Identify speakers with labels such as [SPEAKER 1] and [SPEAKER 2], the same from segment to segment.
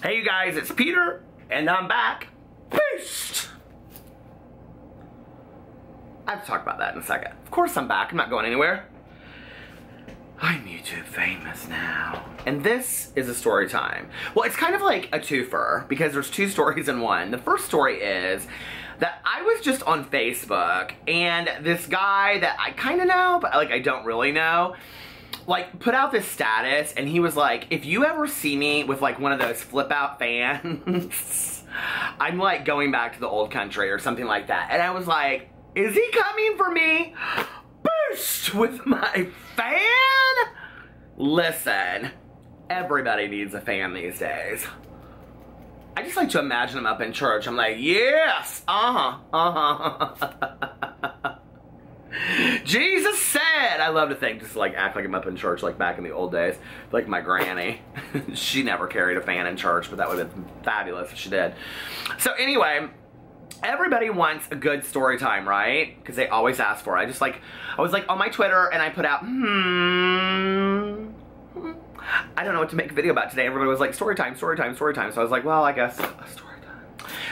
[SPEAKER 1] Hey you guys, it's Peter, and I'm back. Peace! I have to talk about that in a second. Of course I'm back, I'm not going anywhere. I'm YouTube famous now. And this is a story time. Well, it's kind of like a twofer, because there's two stories in one. The first story is that I was just on Facebook, and this guy that I kind of know, but like I don't really know, like put out this status, and he was like, if you ever see me with like one of those flip out fans, I'm like going back to the old country or something like that. And I was like, is he coming for me? Boost with my fan? Listen, everybody needs a fan these days. I just like to imagine him up in church. I'm like, yes, Jesus said. I love to think, just like act like I'm up in church like back in the old days. Like my granny. She never carried a fan in church, but that would have been fabulous if she did. So anyway, everybody wants a good story time, right? Because they always ask for it. I was like on my Twitter, and I put out, I don't know what to make a video about today. Everybody was like, story time, story time, story time. So I was like, well, I guess a story time.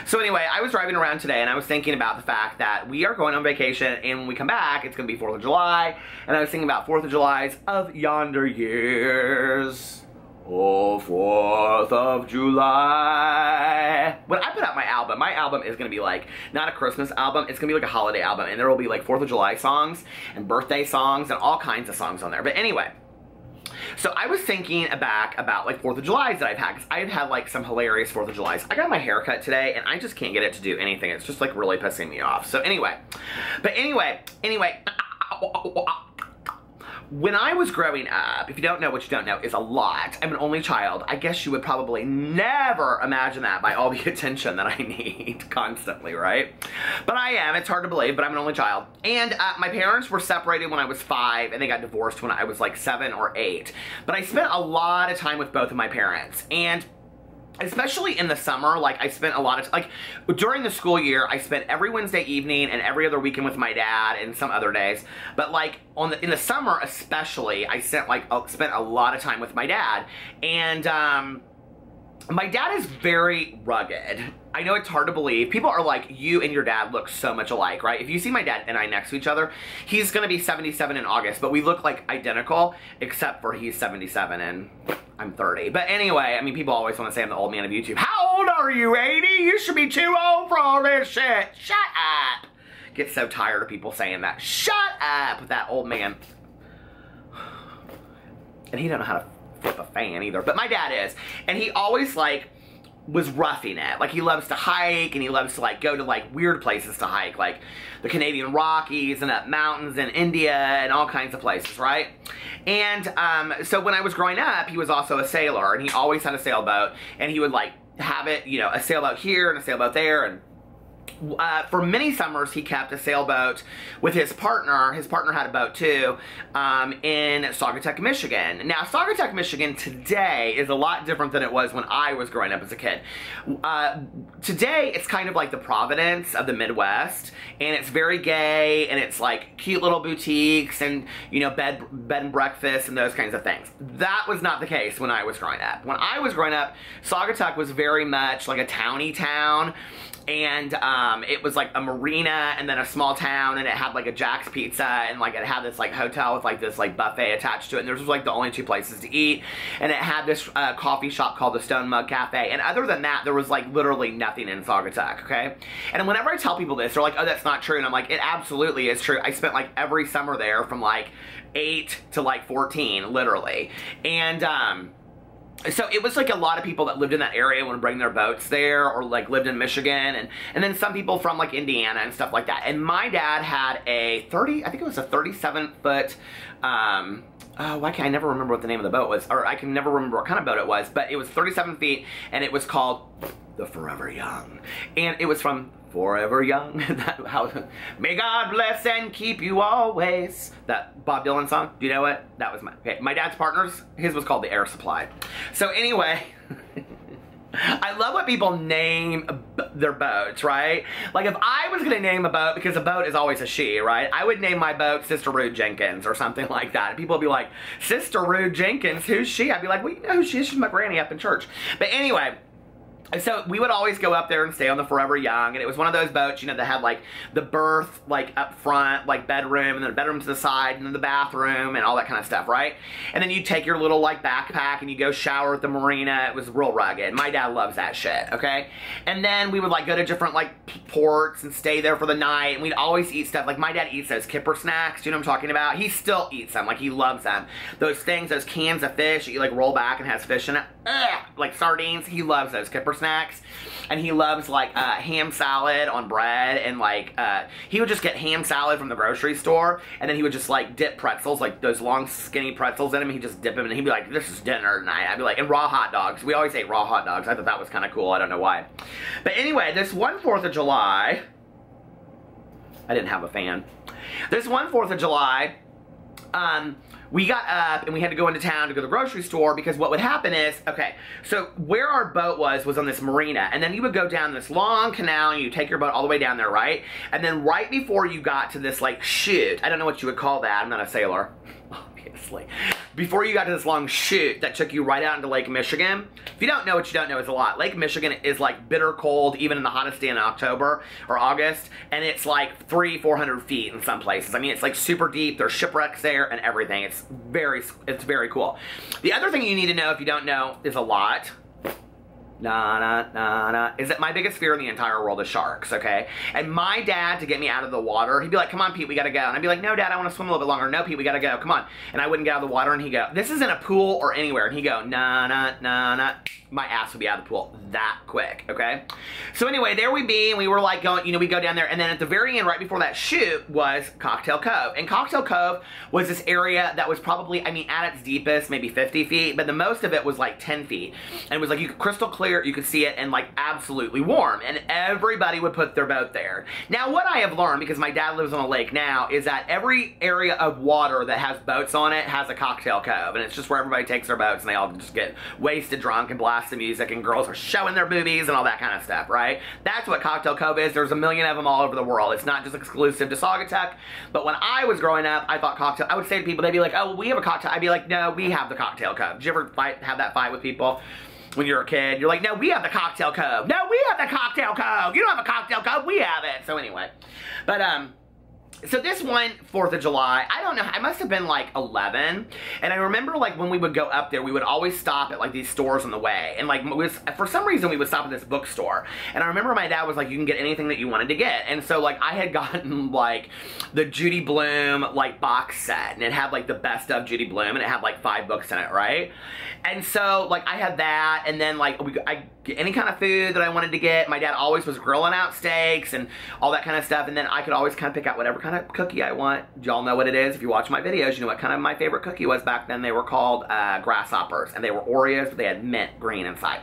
[SPEAKER 1] So anyway, I was driving around today, and I was thinking about the fact that we are going on vacation, and when we come back, it's going to be 4th of July. And I was thinking about 4th of Julys of yonder years. Oh, 4th of July. When I put out my album is going to be like, not a Christmas album, it's going to be like a holiday album. And there will be like 4th of July songs and birthday songs and all kinds of songs on there. But anyway, so I was thinking back about like 4th of Julys that I've had, because I've had like some hilarious 4th of Julys. I got my hair cut today, and I just can't get it to do anything. It's just like really pissing me off. So anyway, when I was growing up, if you don't know what you don't know is a lot. I'm an only child. I guess you would probably never imagine that by all the attention that I need constantly, right? But I am. It's hard to believe, but I'm an only child. And my parents were separated when I was 5, and they got divorced when I was like 7 or 8. But I spent a lot of time with both of my parents. And especially in the summer, like I spent a lot of, like during the school year, I spent every Wednesday evening and every other weekend with my dad and some other days. But like in the summer especially, I spent a lot of time with my dad. And my dad is very rugged. I know it's hard to believe. People are like, you and your dad look so much alike, right? If you see my dad and I next to each other, he's gonna be 77 in August, but we look like identical, except for he's 77 and I'm 30. But anyway, I mean, people always want to say I'm the old man of YouTube. How old are you, 80? You should be too old for all this shit. Shut up. Get so tired of people saying that. Shut up with that old man. And he don't know how to flip a fan either, but my dad is. And he always like was roughing it. Like he loves to hike, and he loves to like go to like weird places to hike, like the Canadian Rockies and up mountains in India and all kinds of places, right? And so when I was growing up, he was also a sailor, and he always had a sailboat, and he would like have it, you know, a sailboat here and a sailboat there. And for many summers, he kept a sailboat with his partner. His partner had a boat too, in Saugatuck, Michigan. Now, Saugatuck, Michigan today is a lot different than it was when I was growing up as a kid. Today, it's kind of like the Providence of the Midwest, and it's very gay, and it's like cute little boutiques and, you know, bed and breakfast and those kinds of things. That was not the case when I was growing up. When I was growing up, Saugatuck was very much like a towny town. And it was like a marina and then a small town, and it had like a Jack's Pizza, and like it had this like hotel with like this like buffet attached to it, and this was like the only 2 places to eat, and it had this coffee shop called the Stone Mug Cafe, and other than that there was like literally nothing in Saugatuck, okay? And whenever I tell people this, they're like, oh, that's not true, and I'm like, it absolutely is true. I spent like every summer there from like 8 to like 14, literally. And so it was like a lot of people that lived in that area would bring their boats there, or like lived in Michigan, and then some people from like Indiana and stuff like that. And my dad had a I think it was a 37-foot, why can't I never remember what the name of the boat was, or I can never remember what kind of boat it was, but it was 37 feet, and it was called the Forever Young. And it was from Forever Young. May God bless and keep you always. That Bob Dylan song. Do you know it? That was my dad's partner's. His was called the Air Supply. So anyway, I love what people name their boats, right? Like if I was gonna name a boat, because a boat is always a she, right? I would name my boat Sister Rude Jenkins or something like that. And people would be like, Sister Rude Jenkins, who's she? I'd be like, well, you know who she is? She's my granny up in church. But anyway, So we would always go up there and stay on the Forever Young, and it was one of those boats, you know, that had like the berth like up front, like bedroom, and then a bedroom to the side, and then the bathroom, and all that kind of stuff, right? And then you take your little like backpack and you go shower at the marina. It was real rugged. My dad loves that shit, okay? And then we would like go to different like ports and stay there for the night, and we'd always eat stuff. Like my dad eats those kipper snacks, you know what I'm talking about? He still eats them, like he loves them. Those things, those cans of fish that you like roll back and has fish in it, like sardines. He loves those kipper snacks, and he loves like ham salad on bread, and like he would just get ham salad from the grocery store, and then he would just like dip pretzels, like those long skinny pretzels in them. He'd just dip them, and he'd be like, this is dinner tonight. I'd be like, and raw hot dogs. We always ate raw hot dogs. I thought that was kind of cool. I don't know why. But anyway, this one 4th of July, I didn't have a fan. This one 4th of July, we got up and we had to go into town to go to the grocery store, because what would happen is, okay, so where our boat was on this marina, and then you would go down this long canal and you take your boat all the way down there, right? And then right before you got to this like chute, I don't know what you would call that, I'm not a sailor, obviously. Before you got to this long chute that took you right out into Lake Michigan. If you don't know what you don't know, it's a lot. Lake Michigan is like bitter cold, even in the hottest day in October or August, and it's like 300-400 feet in some places. I mean, it's like super deep. There's shipwrecks there and everything. It's very cool. The other thing you need to know, if you don't know, is a lot. Is that my biggest fear in the entire world is sharks, okay? And my dad, to get me out of the water, he'd be like, come on, Pete, we gotta go. And I'd be like, no, Dad, I wanna swim a little bit longer. No, Pete, we gotta go, come on. And I wouldn't get out of the water, and he'd go, this isn't a pool or anywhere. And he'd go, my ass would be out of the pool that quick, okay? So anyway, there we be, and we were like going, you know, we go down there, and then at the very end, right before that chute, was Cocktail Cove. And Cocktail Cove was this area that was probably, I mean, at its deepest, maybe 50 feet, but the most of it was like 10 feet. And it was like, you could crystal clear, you could see it, and like absolutely warm, and everybody would put their boat there. Now, what I have learned, because my dad lives on a lake now, is that every area of water that has boats on it has a Cocktail Cove, and it's just where everybody takes their boats, and they all just get wasted drunk and blast the music, and girls are showing their boobies and all that kind of stuff, right? That's what Cocktail Cove is. There's a million of them all over the world. It's not just exclusive to Saugatuck, but when I was growing up, I thought cocktail, I would say to people, they'd be like, oh, well, we have a cocktail. I'd be like, no, we have the Cocktail Cove. Did you ever have that fight with people? When you're a kid, you're like, no, we have the Cocktail Cove. No, we have the Cocktail Cove. You don't have a Cocktail Cove. We have it. So anyway, but so this one 4th of July, I don't know, I must have been like 11, and I remember like when we would go up there, we would always stop at like these stores on the way, and like for some reason we would stop at this bookstore, and I remember my dad was like, you can get anything that you wanted to get, and so like I had gotten like the Judy Blume like box set, and it had like the best of Judy Blume, and it had like 5 books in it, right? And so like I had that, and then like I get any kind of food that I wanted to get. My dad always was grilling out steaks and all that kind of stuff, and then I could always kind of pick out whatever kind of cookie I want. Y'all know what it is. If you watch my videos, you know what kind of my favorite cookie was back then. They were called grasshoppers, and they were Oreos, but they had mint green inside.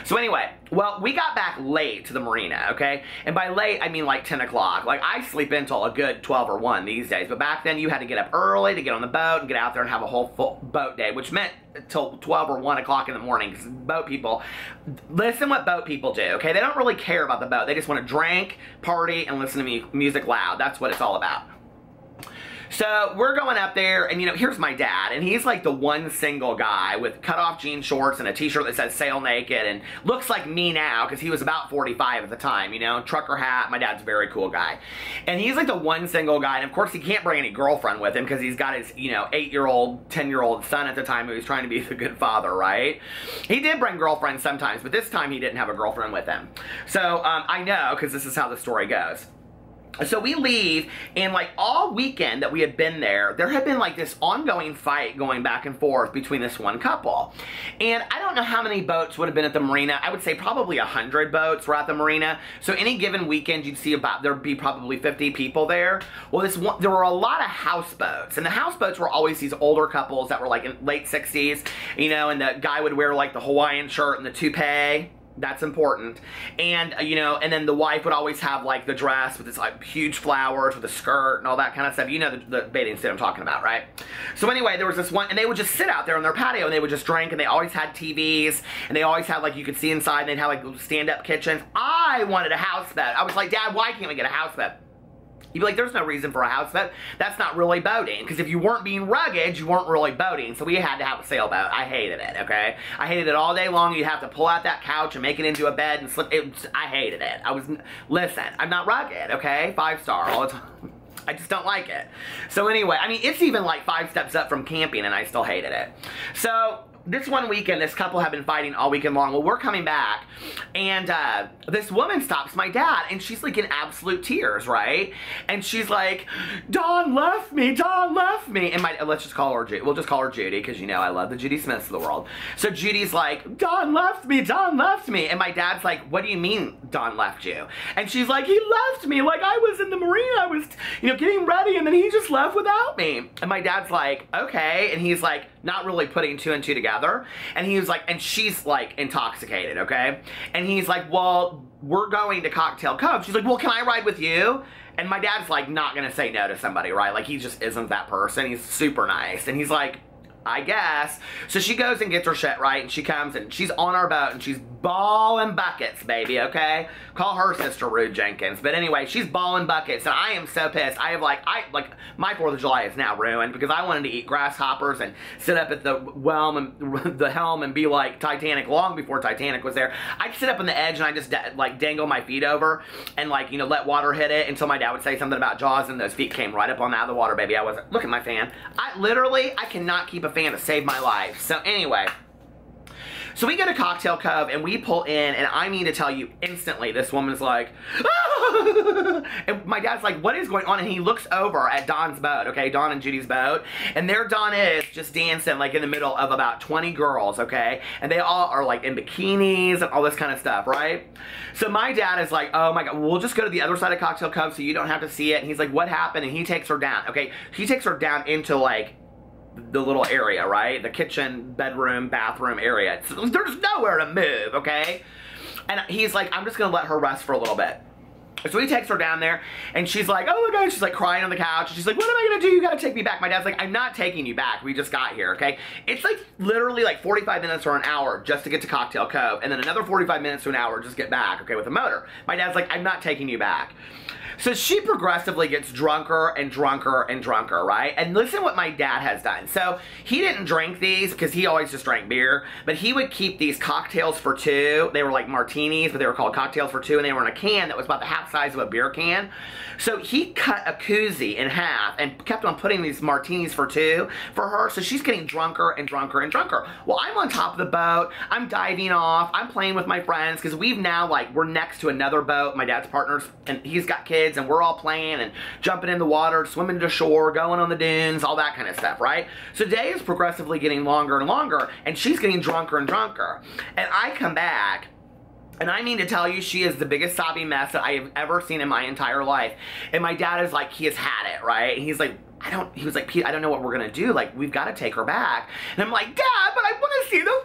[SPEAKER 1] So anyway, well, we got back late to the marina, okay? And by late, I mean like 10 o'clock. Like, I sleep until a good 12 or 1 these days, but back then you had to get up early to get on the boat and get out there and have a whole full boat day, which meant till 12 or 1 o'clock in the morning, because boat people, listen what boat people do, okay? They don't really care about the boat. They just want to drink, party, and listen to music loud. That's what it's all about. So we're going up there, and you know, here's my dad, and he's like the one single guy with cut-off jean shorts and a t-shirt that says "Sail Naked," and looks like me now, because he was about 45 at the time, you know, trucker hat. My dad's a very cool guy. And he's like the one single guy, and of course he can't bring any girlfriend with him, because he's got his, you know, 8-year-old, 10-year-old son at the time who was trying to be the good father, right? He did bring girlfriends sometimes, but this time he didn't have a girlfriend with him. So, I know, because this is how the story goes. So we leave, and like all weekend that we had been there, there had been like this ongoing fight going back and forth between this one couple. And I don't know how many boats would have been at the marina. I would say probably 100 boats were at the marina. So any given weekend you'd see about, there'd be probably 50 people there. Well, there were a lot of houseboats, and the houseboats were always these older couples that were like in late 60s, you know, and the guy would wear like the Hawaiian shirt and the toupee. That's important. And, you know, and then the wife would always have, like, the dress with this, like, huge flowers with a skirt and all that kind of stuff. You know the bathing suit I'm talking about, right? So anyway, there was this one, and they would just sit out there on their patio, and they would just drink, and they always had TVs, and they always had, like, you could see inside, and they'd have, like, stand-up kitchens. I wanted a houseboat. I was like, Dad, why can't we get a houseboat? You'd be like, there's no reason for a houseboat. That's not really boating. Because if you weren't being rugged, you weren't really boating. So we had to have a sailboat. I hated it, okay? I hated it all day long. You'd have to pull out that couch and make it into a bed and slip. I hated it. Listen, I'm not rugged, okay? 5-star all the time. I just don't like it. So anyway, I mean, it's even like 5 steps up from camping and I still hated it. So this one weekend, this couple have been fighting all weekend long. Well, we're coming back, and this woman stops my dad, and she's like in absolute tears, right? And she's like, Don left me, Don left me. And let's just call her Judy. We'll just call her Judy, because you know I love the Judy Smiths of the world. So Judy's like, Don left me, Don left me. And my dad's like, what do you mean Don left you? And she's like, he left me. Like, I was in the marina, I was, you know, getting ready, and then he just left without me. And my dad's like, okay. And he's like, not really putting 2 and 2 together. And he was like, and she's like intoxicated, okay? And he's like, well, we're going to Cocktail Cove. She's like, well, can I ride with you? And my dad's like not gonna say no to somebody, right? Like, he just isn't that person. He's super nice. And he's like, I guess. So she goes and gets her shit, right? And she comes and she's on our boat and she's balling buckets, baby, okay? Call her Sister Rude Jenkins. But anyway, she's balling buckets and I am so pissed. I have like my 4th of July is now ruined because I wanted to eat grasshoppers and sit up at the helm and be like Titanic long before Titanic was there. I'd sit up on the edge and I just like dangle my feet over and like, you know, let water hit it until my dad would say something about Jaws and those feet came right up on out of the water, baby. I wasn't, look at my fan. I cannot keep a fan to save my life. So anyway, so we go to Cocktail Cove and we pull in, and I mean to tell you instantly, this woman's like, ah! And my dad's like, what is going on? And he looks over at Don's boat, okay, Don and Judy's boat, and there Don is just dancing like in the middle of about 20 girls, okay, and they all are like in bikinis and all this kind of stuff, right? So my dad is like, oh my God, we'll just go to the other side of Cocktail Cove so you don't have to see it. And he's like, what happened? And he takes her down, okay, he takes her down into like the little area, right? The kitchen, bedroom, bathroom area. So there's nowhere to move, okay? And he's like, I'm just gonna let her rest for a little bit. So he takes her down there, and she's like, oh my God, she's like crying on the couch, and she's like, what am I gonna do? You gotta take me back. My dad's like, I'm not taking you back. We just got here, okay? It's like literally like 45 minutes or an hour just to get to Cocktail Cove, and then another 45 minutes to an hour just get back, okay, with a motor. My dad's like, I'm not taking you back. So she progressively gets drunker and drunker and drunker, right? And listen what my dad has done. So he didn't drink these because he always just drank beer, but he would keep these cocktails for 2. They were like martinis, but they were called cocktails for 2, and they were in a can that was about the half size of a beer can. So he cut a koozie in half and kept on putting these martinis for 2 for her. So she's getting drunker and drunker and drunker. Well, I'm on top of the boat. I'm diving off. I'm playing with my friends because we've now like, we're next to another boat. My dad's partners, and he's got kids, and we're all playing and jumping in the water, swimming to shore, going on the dunes, all that kind of stuff, right? So day is progressively getting longer and longer, and she's getting drunker and drunker. And I come back, and I mean to tell you, she is the biggest sobbing mess that I have ever seen in my entire life. And my dad is like, he has had it, right? And he's like, he was like, Pete, I don't know what we're gonna do. Like, we've got to take her back. And I'm like, Dad, but I want to see the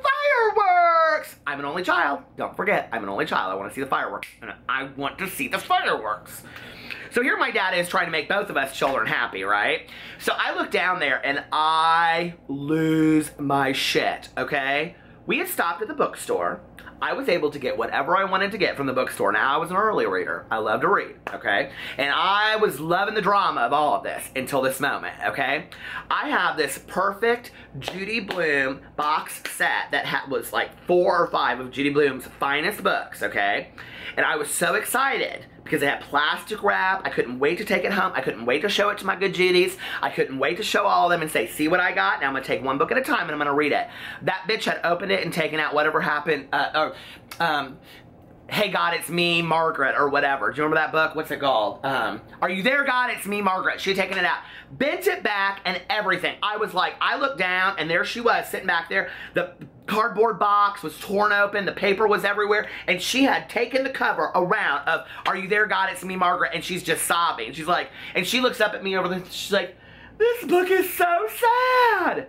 [SPEAKER 1] fireworks. I'm an only child. Don't forget, I'm an only child. I want to see the fireworks. And I want to see the fireworks. So here my dad is trying to make both of us children happy, right? So I look down there and I lose my shit, okay? We had stopped at the bookstore. I was able to get whatever I wanted to get from the bookstore. Now, I was an early reader. I love to read, okay? And I was loving the drama of all of this until this moment, okay? I have this perfect Judy Blume box set that was like 4 or 5 of Judy Blume's finest books, okay? And I was so excited because it had plastic wrap. I couldn't wait to take it home. I couldn't wait to show it to my good Judys. I couldn't wait to show all of them and say, see what I got? Now I'm gonna take one book at a time and I'm gonna read it. That bitch had opened it and taken out whatever happened, Hey God, It's Me, Margaret, or whatever. Do you remember that book? What's it called? Are You There, God? It's Me, Margaret. She had taken it out. Bent it back and everything. I was like, I looked down and there she was sitting back there. The cardboard box was torn open. The paper was everywhere. And she had taken the cover around of Are You There, God? It's Me, Margaret. And she's just sobbing. She's like, and she looks up at me over there. She's like, this book is so sad.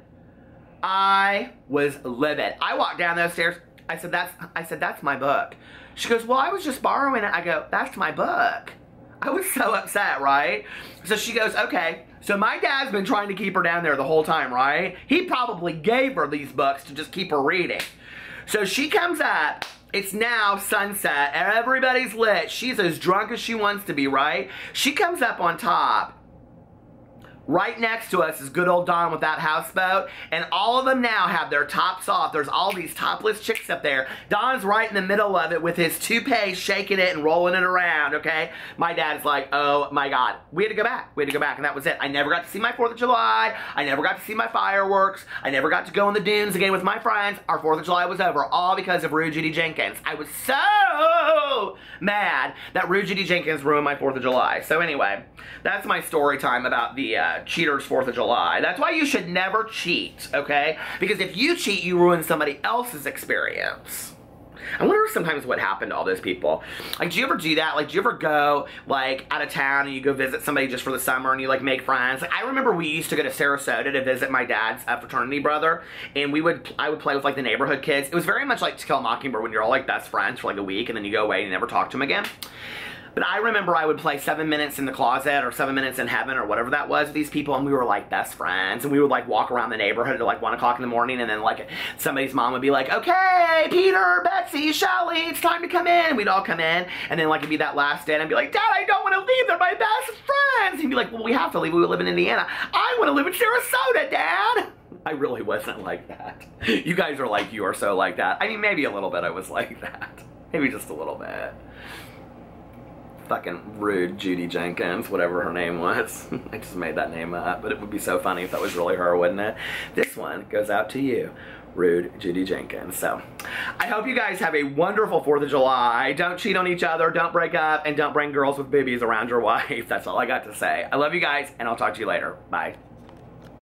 [SPEAKER 1] I was livid. I walked down those stairs. I said, that's my book. She goes, well, I was just borrowing it. I go, that's my book. I was so upset, right? So she goes, okay. So my dad's been trying to keep her down there the whole time, right? He probably gave her these books to just keep her reading. So she comes up It's now sunset. Everybody's lit. She's as drunk as she wants to be, right? She comes up on top. Right next to us is good old Don with that houseboat, and all of them now have their tops off. There's all these topless chicks up there. Don's right in the middle of it with his toupee, shaking it and rolling it around, okay? My dad's like, oh my God. We had to go back. We had to go back, and that was it. I never got to see my 4th of July. I never got to see my fireworks. I never got to go in the dunes again with my friends. Our 4th of July was over, all because of Rude Judy Jenkins. I was so mad that Rude Judy Jenkins ruined my 4th of July. So anyway, that's my story time about the cheater's 4th of July. That's why you should never cheat, okay? Because if you cheat, you ruin somebody else's experience. I wonder sometimes what happened to all those people. Like, do you ever do that? Like, do you ever go, like, out of town and you go visit somebody just for the summer and you, like, make friends? Like, I remember we used to go to Sarasota to visit my dad's fraternity brother, and I would play with, like, the neighborhood kids. It was very much like To Kill a Mockingbird when you're all, like, best friends for, like, a week, and then you go away and you never talk to them again. But I remember I would play 7 Minutes in the Closet or 7 Minutes in Heaven or whatever that was with these people, and we were like best friends, and we would like walk around the neighborhood at like 1 o'clock in the morning, and then like somebody's mom would be like, okay, Peter, Betsy, Shelly, it's time to come in. And we'd all come in, and then like it'd be that last day, and I'd be like, Dad, I don't want to leave, they're my best friends. He'd be like, well, we have to leave, we live in Indiana. I want to live in Sarasota, Dad. I really wasn't like that. You guys are like, you are so like that. I mean, maybe a little bit I was like that. Maybe just a little bit. Fucking Rude Judy Jenkins, whatever her name was. I just made that name up, but it would be so funny if that was really her, wouldn't it? This one goes out to you, Rude Judy Jenkins. So, I hope you guys have a wonderful 4th of July. Don't cheat on each other, don't break up, and don't bring girls with boobies around your wife. That's all I got to say. I love you guys, and I'll talk to you later. Bye.